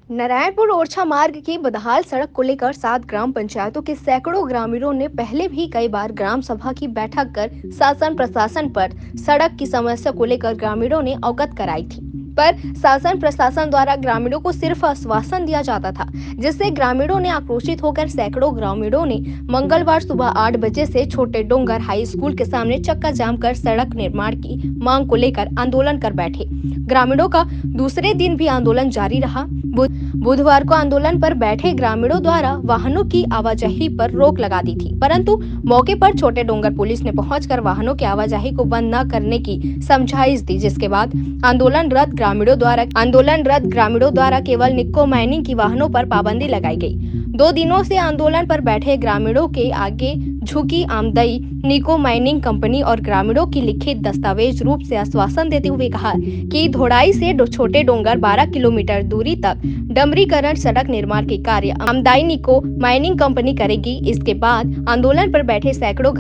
नारायणपुर ओरछा मार्ग की बदहाल सड़क को लेकर 7 ग्राम पंचायतों के सैकड़ों ग्रामीणों ने पहले भी कई बार ग्राम सभा की बैठक कर शासन प्रशासन पर सड़क की समस्या को लेकर ग्रामीणों ने अवगत कराई थी, पर शासन प्रशासन द्वारा ग्रामीणों को सिर्फ आश्वासन दिया जाता था, जिससे ग्रामीणों ने आक्रोशित होकर सैकड़ों ग्रामीणों ने मंगलवार सुबह 8 बजे से छोटे डोंगर हाई स्कूल के सामने चक्का जाम कर सड़क निर्माण की मांग को लेकर आंदोलन कर बैठे। ग्रामीणों का दूसरे दिन भी आंदोलन जारी रहा। बुधवार को आंदोलन पर बैठे ग्रामीणों द्वारा वाहनों की आवाजाही पर रोक लगा दी थी, परंतु मौके पर छोटे डोंगर पुलिस ने पहुंचकर वाहनों की आवाजाही को बंद न करने की समझाइश दी, जिसके बाद आंदोलनरत ग्रामीणों द्वारा केवल निक्को माइनिंग की वाहनों पर पाबंदी लगाई गई। 2 दिनों से आंदोलन पर बैठे ग्रामीणों के आगे झुकी आमदई निको माइनिंग कंपनी और ग्रामीणों की लिखित दस्तावेज रूप से आश्वासन देते हुए कहा कि धोड़ाई से छोटे डोंगर 12 किलोमीटर दूरी तक डमरीकरण सड़क निर्माण के कार्य आमदाई निको माइनिंग कंपनी करेगी। इसके बाद आंदोलन पर बैठे सैकड़ों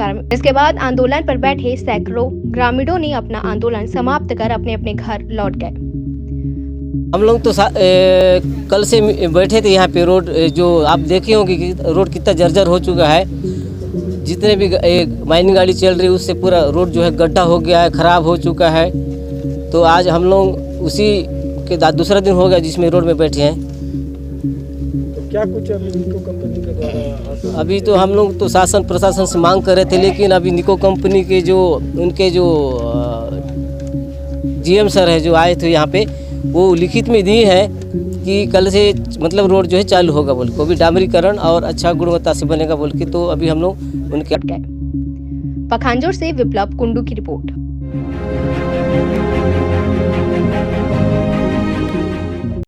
ग्रामीणों ने अपना आंदोलन समाप्त कर अपने अपने घर लौट गए। हम लोग तो कल से बैठे थे यहाँ पे। रोड जो आप देखे होंगे कि रोड कितना जर्जर हो चुका है। जितने भी माइनिंग गाड़ी चल रही है उससे पूरा रोड जो है गड्ढा हो गया है, ख़राब हो चुका है। तो आज हम लोग उसी के दूसरा दिन हो गया जिसमें रोड में बैठे हैं। तो क्या कुछ अभी निको कंपनी के द्वारा अभी तो हम लोग तो शासन प्रशासन से मांग कर रहे थे, लेकिन अभी निको कंपनी के उनके जीएम सर है जो आए थे यहाँ पे, वो लिखित में दी है कि कल से मतलब रोड जो है चालू होगा बोल को भी डामरीकरण और अच्छा गुणवत्ता से बनेगा बोल के। तो अभी हम लोग उनके पखांजोर से विप्लव कुंडू की रिपोर्ट।